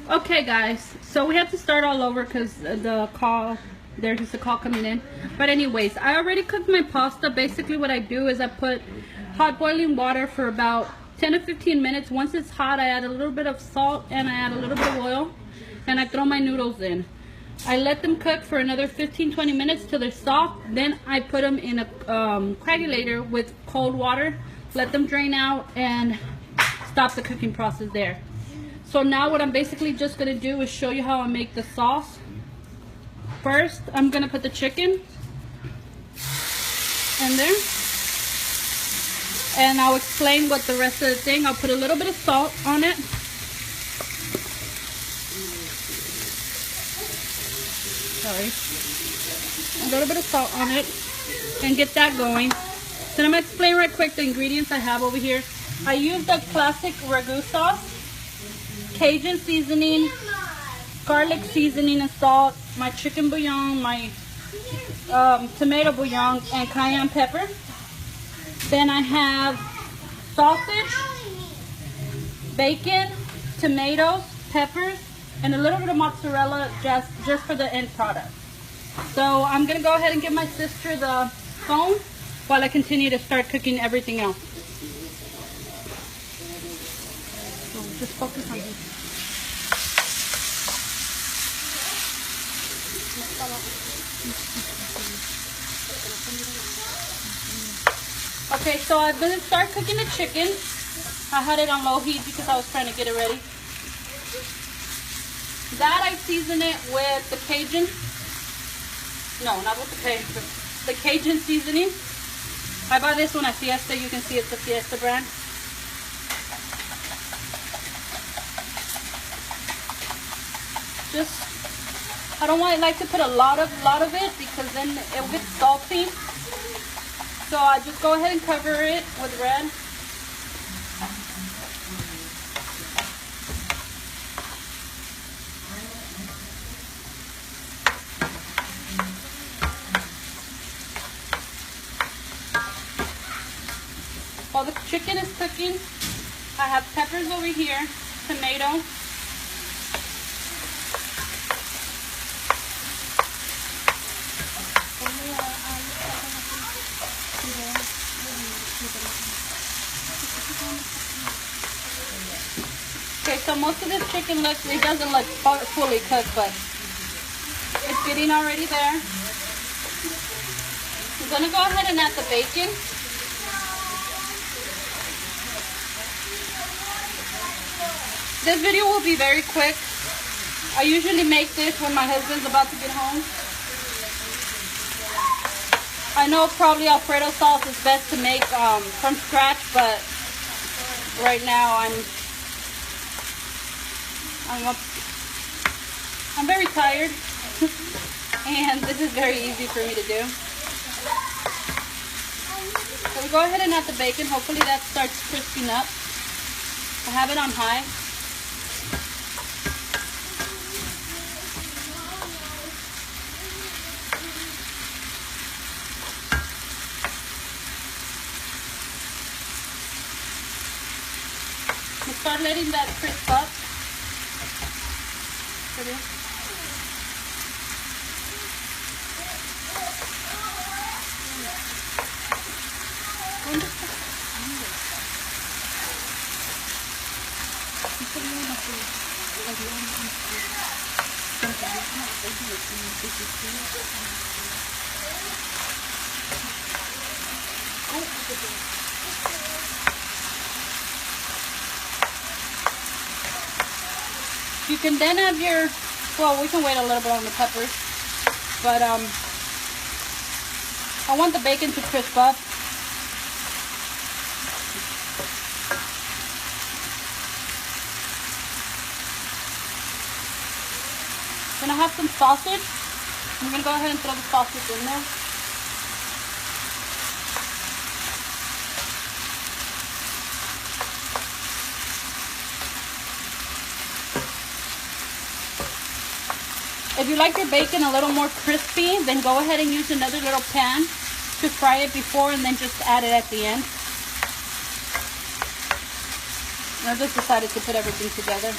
Okay guys, so we have to start all over because the call, there's just a call coming in. But anyways, I already cooked my pasta. Basically what I do is I put hot boiling water for about 10 to 15 minutes. Once it's hot, I add a little bit of salt and I add a little bit of oil and I throw my noodles in. I let them cook for another 15-20 minutes till they're soft. Then I put them in a coagulator with cold water, let them drain out and stop the cooking process there. So now what I'm basically just going to do is show you how I make the sauce. First, I'm going to put the chicken in there. And I'll explain what the rest of the thing. I'll put a little bit of salt on it. Sorry. A little bit of salt on it. And get that going. Then I'm going to explain right quick the ingredients I have over here. I use the classic ragu sauce, Cajun seasoning, garlic seasoning and salt, my chicken bouillon, my tomato bouillon, and cayenne pepper. Then I have sausage, bacon, tomatoes, peppers, and a little bit of mozzarella just for the end product. So I'm going to go ahead and give my sister the phone while I continue to start cooking everything else. So just focus on this. Okay, so I'm going to start cooking the chicken. I had it on low heat because I was trying to get it ready. That I season it with the Cajun. No, not with the Cajun. The Cajun seasoning. I bought this one at Fiesta. You can see it's the Fiesta brand. I don't like to put a lot of it because then it will get salty. So I just go ahead and cover it with red. While the chicken is cooking, I have peppers over here, tomato, okay, so most of this chicken it doesn't look fully cooked, but it's getting already there. I'm gonna go ahead and add the bacon. This video will be very quick. I usually make this when my husband's about to get home. I know probably Alfredo sauce is best to make from scratch, but right now I'm very tired and this is very easy for me to do. So we go ahead and add the bacon. Hopefully that starts crisping up. I have it on high. Start letting that crisp up. You can then have your, well, we can wait a little bit on the peppers, but I want the bacon to crisp up. Then I have some sausage. I'm going to go ahead and throw the sausage in there. If you like your bacon a little more crispy, then go ahead and use another little pan to fry it before and then just add it at the end. I just decided to put everything together.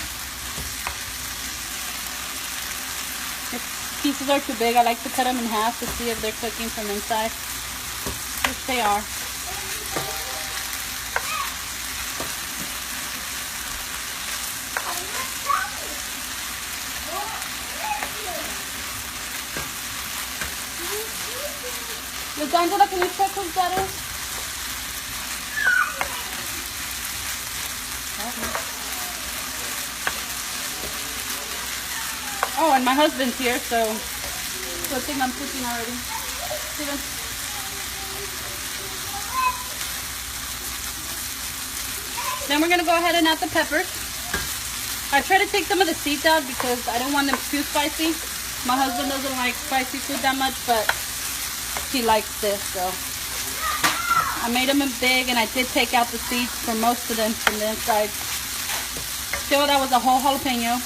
If pieces are too big, I like to cut them in half to see if they're cooking from inside, which they are. Miss Angela, can you check whose that is? Oh, and my husband's here, so I think I'm cooking already. Steven. Then we're gonna go ahead and add the peppers. I try to take some of the seeds out because I don't want them too spicy. My husband doesn't like spicy food that much, but he likes this, so I made them big, and I did take out the seeds for most of them from the inside. Still, that was a whole jalapeno.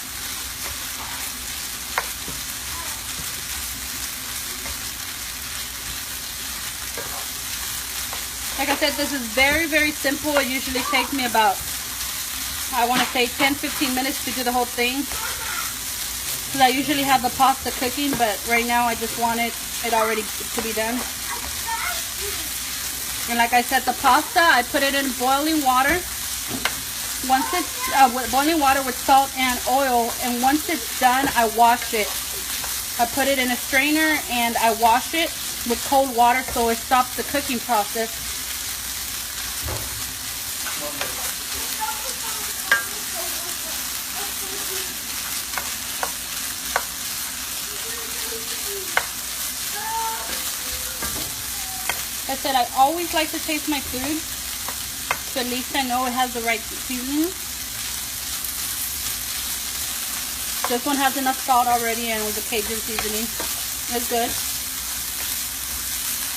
Like I said, this is very, very simple. It usually takes me about, I want to say 10-15 minutes to do the whole thing, because I usually have the pasta cooking, but right now I just want it already to be done. And like I said, the pasta, I put it in boiling water. Once it's boiling water with salt and oil, and once it's done, I wash it. I put it in a strainer and I wash it with cold water so it stops the cooking process. Like I said, I always like to taste my food, so at least I know it has the right seasoning. This one has enough salt already, and with the Cajun seasoning, it's good.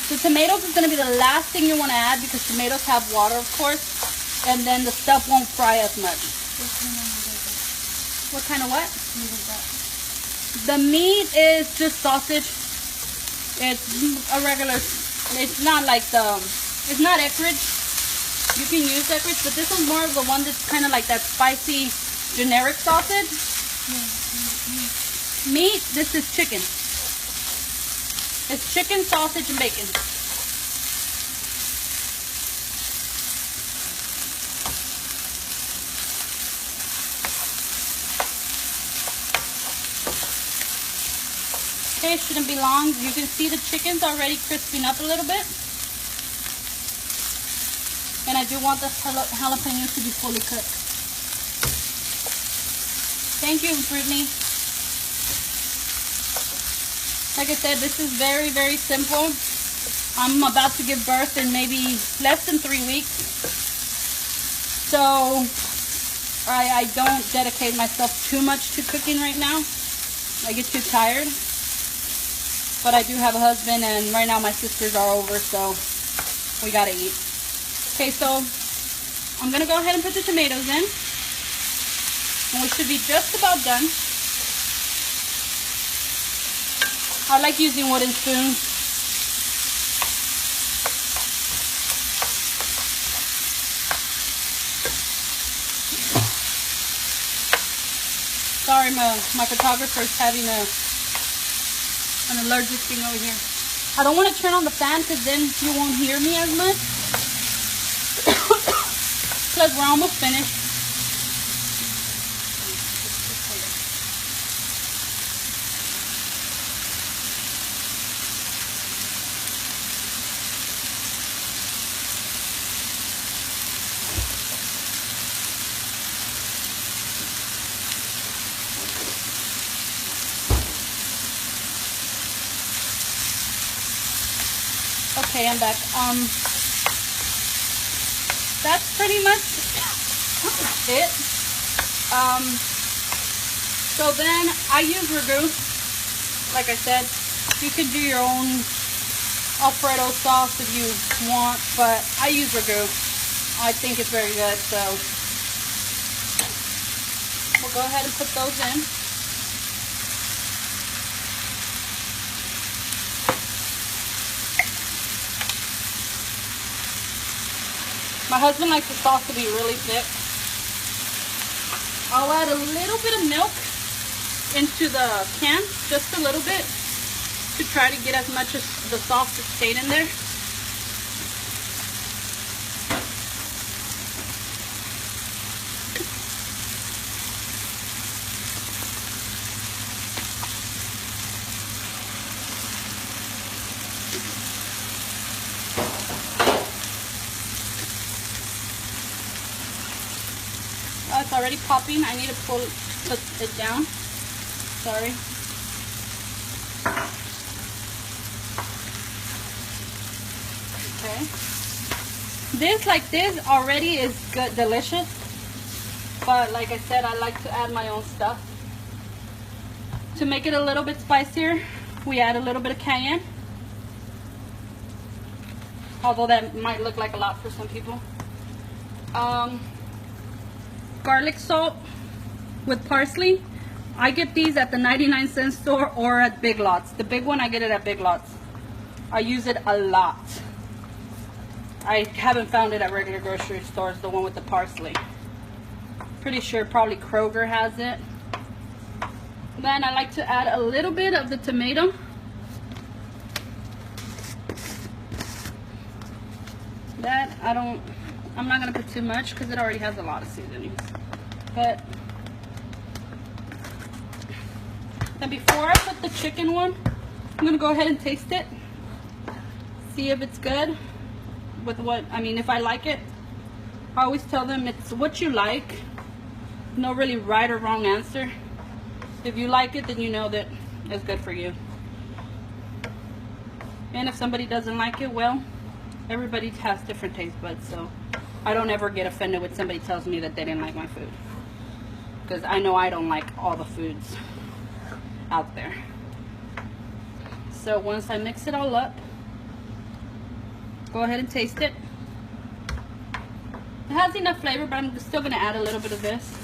The tomatoes is going to be the last thing you want to add, because tomatoes have water, of course, and then the stuff won't fry as much. What kind of what? The meat is just sausage. It's a regular. It's not like it's not Eckrich. You can use Eckrich, but this one's more of the one that's kind of like that spicy, generic sausage. Meat, this is chicken. It's chicken, sausage, and bacon. Okay, it shouldn't be long. You can see the chicken's already crisping up a little bit. And I do want the jalapenos to be fully cooked. Thank you, Brittany. Like I said, this is very, very simple. I'm about to give birth in maybe less than 3 weeks. So I don't dedicate myself too much to cooking right now. I get too tired. But I do have a husband, and right now my sisters are over, so we gotta eat. Okay, so I'm gonna go ahead and put the tomatoes in. And we should be just about done. I like using wooden spoons. Sorry, my photographer's having an allergic thing over here. I don't want to turn on the fan because then you won't hear me as much. Plus, we're almost finished. Okay, I'm back. That's pretty much it. So then I use ragu. Like I said, you could do your own Alfredo sauce if you want, but I use ragu. I think it's very good, so we'll go ahead and put those in. My husband likes the sauce to be really thick. I'll add a little bit of milk into the can just a little bit to try to get as much of the sauce that stayed in there. It's already popping. I need to put it down. Sorry. Okay. This, like this, already is good, delicious. But like I said, I like to add my own stuff. To make it a little bit spicier, we add a little bit of cayenne. Although that might look like a lot for some people. Garlic salt with parsley. I get these at the 99-cent store or at Big Lots. The big one, I get it at Big Lots. I use it a lot. I haven't found it at regular grocery stores, the one with the parsley. Pretty sure probably Kroger has it. Then I like to add a little bit of the tomato. That I'm not gonna put too much because it already has a lot of seasonings. But then before I put the chicken one, I'm gonna go ahead and taste it. See if it's good with what, I mean, if I like it. I always tell them it's what you like. No really right or wrong answer. If you like it, then you know that it's good for you. And if somebody doesn't like it, well, everybody has different taste buds, so I don't ever get offended when somebody tells me that they didn't like my food. Because I know I don't like all the foods out there. So once I mix it all up, go ahead and taste it. It has enough flavor, but I'm still going to add a little bit of this.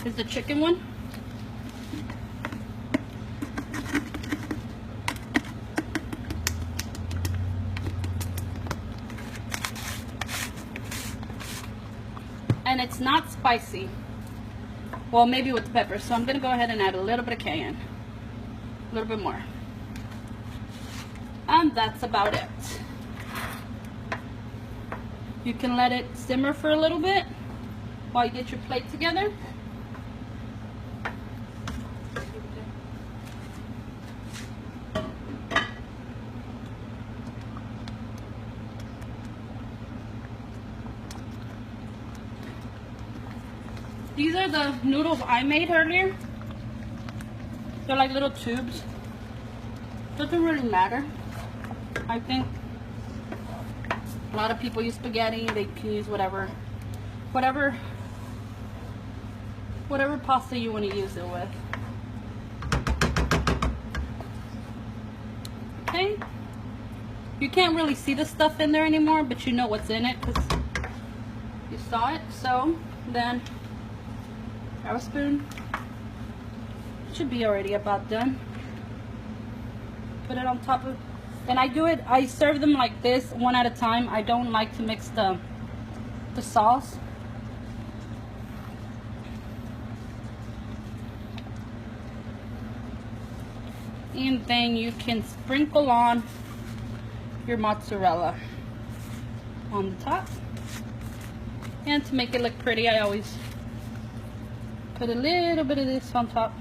Is the chicken one. And it's not spicy. Well, maybe with the pepper. So I'm going to go ahead and add a little bit of cayenne. A little bit more. And that's about it. You can let it simmer for a little bit while you get your plate together. These are the noodles I made earlier. They're like little tubes. Doesn't really matter. I think a lot of people use spaghetti. They can use whatever pasta you want to use it with. Okay. You can't really see the stuff in there anymore, but you know what's in it because you saw it. So then grab a spoon. Should be already about done. Put it on top of, and I serve them like this, one at a time. I don't like to mix the sauce. And then you can sprinkle on your mozzarella on the top. And to make it look pretty, I always put a little bit of this on top.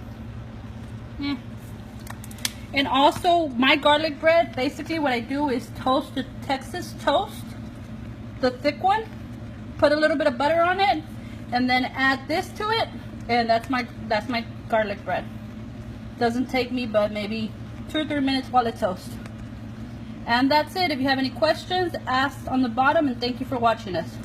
Yeah. And also my garlic bread, basically what I do is toast the Texas toast, the thick one, put a little bit of butter on it, and then add this to it, and that's my garlic bread. Doesn't take me but maybe 2 or 3 minutes while it toasts. And that's it. If you have any questions, ask on the bottom, and thank you for watching us.